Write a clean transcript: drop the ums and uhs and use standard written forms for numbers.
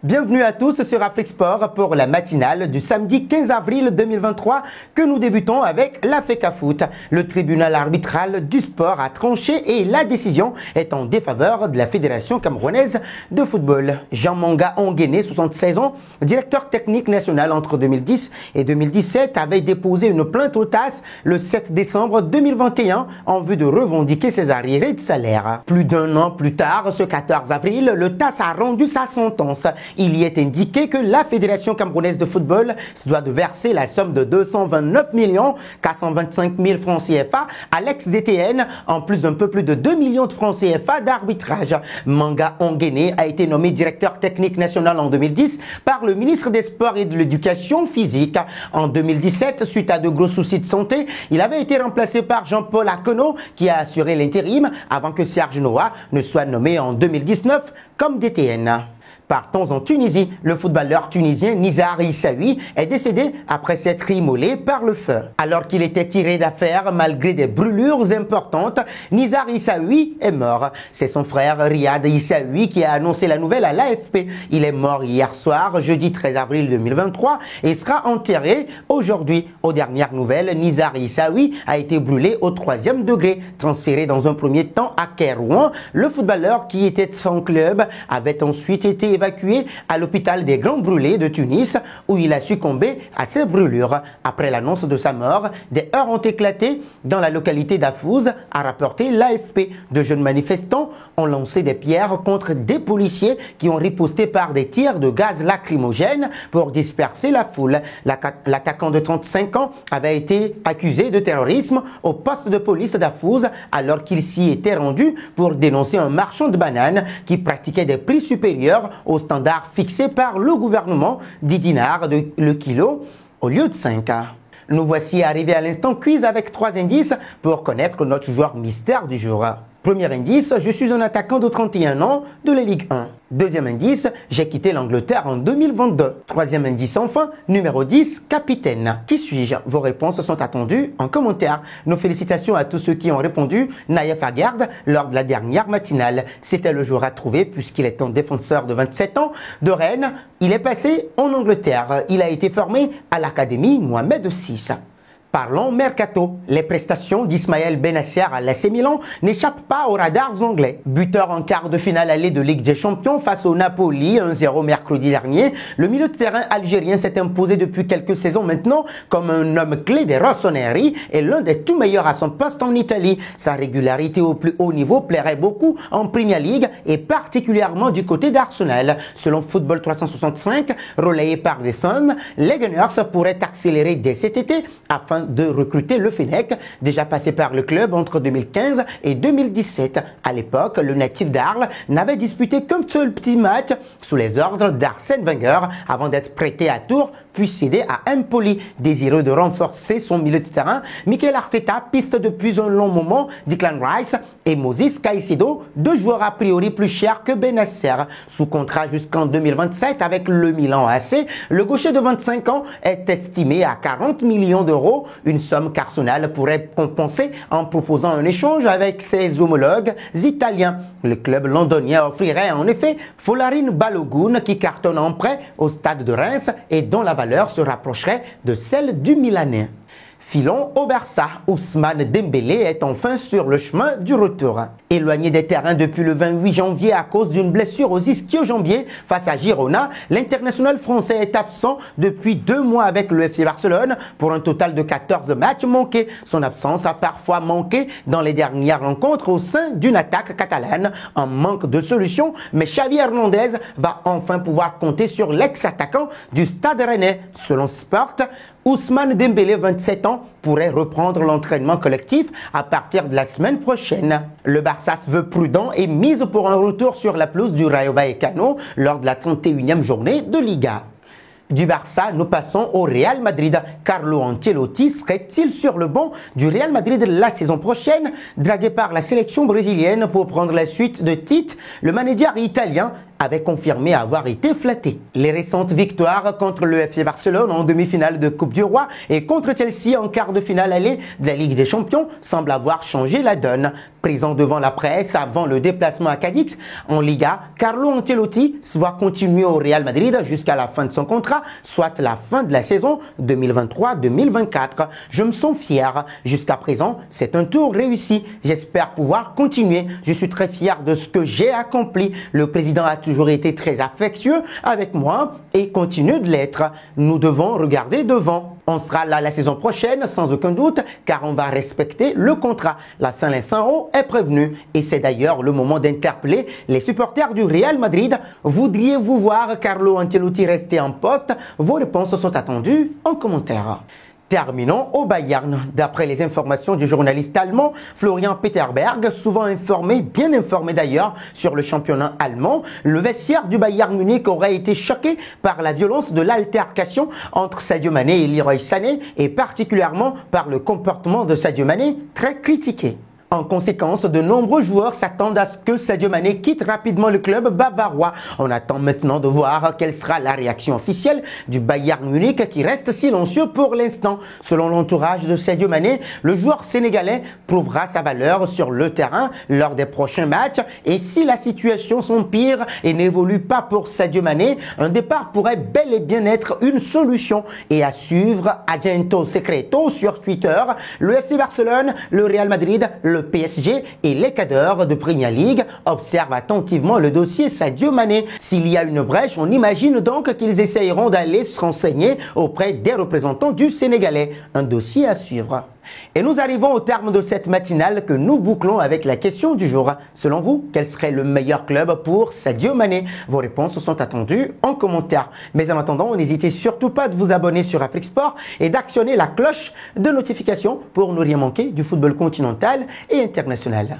Bienvenue à tous sur Afrique Sport pour la matinale du samedi 15 avril 2023 que nous débutons avec la FECAFOOT. Le tribunal arbitral du sport a tranché et la décision est en défaveur de la Fédération camerounaise de football. Jean-Manga Onguéné, 76 ans, directeur technique national entre 2010 et 2017, avait déposé une plainte au TAS le 7 décembre 2021 en vue de revendiquer ses arriérés de salaire. Plus d'un an plus tard, ce 14 avril, le TAS a rendu sa sentence. Il y est indiqué que la Fédération camerounaise de football se doit de verser la somme de 229 425 000 francs CFA à l'ex-DTN, en plus d'un peu plus de 2 millions de francs CFA d'arbitrage. Manga Onguéné a été nommé directeur technique national en 2010 par le ministre des Sports et de l'Éducation physique. En 2017, suite à de gros soucis de santé, il avait été remplacé par Jean-Paul Akono, qui a assuré l'intérim avant que Serge Noah ne soit nommé en 2019 comme DTN. Partons en Tunisie. Le footballeur tunisien Nizar Issaoui est décédé après s'être immolé par le feu. Alors qu'il était tiré d'affaire malgré des brûlures importantes, Nizar Issaoui est mort. C'est son frère Riyad Issaoui qui a annoncé la nouvelle à l'AFP. Il est mort hier soir, jeudi 13 avril 2023, et sera enterré aujourd'hui. Aux dernières nouvelles, Nizar Issaoui a été brûlé au 3e degré. Transféré dans un premier temps à Kairouan, le footballeur qui était son club avait ensuite été évacué à l'hôpital des Grands Brûlés de Tunis où il a succombé à ses brûlures. Après l'annonce de sa mort, des heurts ont éclaté dans la localité d'Afouze, a rapporté l'AFP. De jeunes manifestants ont lancé des pierres contre des policiers qui ont riposté par des tirs de gaz lacrymogène pour disperser la foule. L'attaquant de 35 ans avait été accusé de terrorisme au poste de police d'Afouze alors qu'il s'y était rendu pour dénoncer un marchand de bananes qui pratiquait des prix supérieurs aux standards fixés par le gouvernement, 10 dinars le kilo au lieu de 5. Nous voici arrivés à l'instant quiz avec 3 indices pour connaître notre joueur mystère du jour. Premier indice, je suis un attaquant de 31 ans de la Ligue 1. Deuxième indice, j'ai quitté l'Angleterre en 2022. Troisième indice enfin, numéro 10, capitaine. Qui suis-je? Vos réponses sont attendues en commentaire. Nos félicitations à tous ceux qui ont répondu. Naïef Agarde lors de la dernière matinale. C'était le jour à trouver puisqu'il est un défenseur de 27 ans de Rennes. Il est passé en Angleterre. Il a été formé à l'Académie Mohamed VI. Parlons mercato. Les prestations d'Ismaël Benasser à l'AC Milan n'échappent pas aux radars anglais. Buteur en quart de finale allée de Ligue des Champions face au Napoli 1-0 mercredi dernier, le milieu de terrain algérien s'est imposé depuis quelques saisons maintenant comme un homme clé des Rossoneri et l'un des tout meilleurs à son poste en Italie. Sa régularité au plus haut niveau plairait beaucoup en Premier League et particulièrement du côté d'Arsenal. Selon Football 365, relayé par The Sun, les Gunners pourraient accélérer dès cet été afin de recruter Le Fennec, déjà passé par le club entre 2015 et 2017. À l'époque, le natif d'Arles n'avait disputé qu'un seul petit match sous les ordres d'Arsène Wenger avant d'être prêté à Tours puis cédé à Empoli. Désireux de renforcer son milieu de terrain, Mikel Arteta piste depuis un long moment Declan Rice et Moses Caicedo, deux joueurs a priori plus chers que Benasser. Sous contrat jusqu'en 2027 avec le Milan AC, le gaucher de 25 ans est estimé à 40 millions d'euros, une somme qu'Arsenal pourrait compenser en proposant un échange avec ses homologues italiens. Le club londonien offrirait en effet Folarin Balogun qui cartonne en prêt au stade de Reims et dont la valeur se rapprocherait de celle du Milanais. Filons au Barça. Ousmane Dembélé est enfin sur le chemin du retour. Éloigné des terrains depuis le 28 janvier à cause d'une blessure aux ischio-jambiers face à Girona, l'international français est absent depuis 2 mois avec le FC Barcelone pour un total de 14 matchs manqués. Son absence a parfois manqué dans les dernières rencontres au sein d'une attaque catalane en manque de solution, mais Xavi Hernandez va enfin pouvoir compter sur l'ex-attaquant du Stade Rennais. Selon Sport, Ousmane Dembélé, 27 ans, pourrait reprendre l'entraînement collectif à partir de la semaine prochaine. Le Barça se veut prudent et mise pour un retour sur la pelouse du Rayo Vallecano lors de la 31e journée de Liga. Du Barça, nous passons au Real Madrid. Carlo Ancelotti serait-il sur le banc du Real Madrid la saison prochaine? Dragué par la sélection brésilienne pour prendre la suite de Tite, le manager italien avait confirmé avoir été flatté. Les récentes victoires contre le FC Barcelone en demi-finale de Coupe du Roi et contre Chelsea en quart de finale allée de la Ligue des Champions semblent avoir changé la donne. Présent devant la presse avant le déplacement à Cadix en Liga, Carlo Ancelotti va continuer au Real Madrid jusqu'à la fin de son contrat, soit la fin de la saison 2023-2024. Je me sens fier. Jusqu'à présent, c'est un tour réussi. J'espère pouvoir continuer. Je suis très fier de ce que j'ai accompli. Le président a toujours été très affectueux avec moi et continue de l'être. Nous devons regarder devant. On sera là la saison prochaine sans aucun doute car on va respecter le contrat. La Saint-Lin-Saint-Haut est prévenue et c'est d'ailleurs le moment d'interpeller les supporters du Real Madrid. Voudriez-vous voir Carlo Ancelotti rester en poste? Vos réponses sont attendues en commentaire. Terminons au Bayern. D'après les informations du journaliste allemand Florian Peterberg, souvent informé, bien informé d'ailleurs, sur le championnat allemand, le vestiaire du Bayern Munich aurait été choqué par la violence de l'altercation entre Sadio Mané et Leroy Sané et particulièrement par le comportement de Sadio Mané très critiqué. En conséquence, de nombreux joueurs s'attendent à ce que Sadio Mané quitte rapidement le club bavarois. On attend maintenant de voir quelle sera la réaction officielle du Bayern Munich qui reste silencieux pour l'instant. Selon l'entourage de Sadio Mané, le joueur sénégalais prouvera sa valeur sur le terrain lors des prochains matchs et si la situation s'empire et n'évolue pas pour Sadio Mané, un départ pourrait bel et bien être une solution. Et à suivre, Agento Secreto sur Twitter, le FC Barcelone, le Real Madrid, le PSG et les cadres de Premier League observent attentivement le dossier Sadio Mané. S'il y a une brèche, on imagine donc qu'ils essayeront d'aller se renseigner auprès des représentants du Sénégalais. Un dossier à suivre. Et nous arrivons au terme de cette matinale que nous bouclons avec la question du jour. Selon vous, quel serait le meilleur club pour Sadio Mané? Vos réponses sont attendues en commentaire. Mais en attendant, n'hésitez surtout pas de vous abonner sur Afrique Sport et d'actionner la cloche de notification pour ne rien manquer du football continental et international.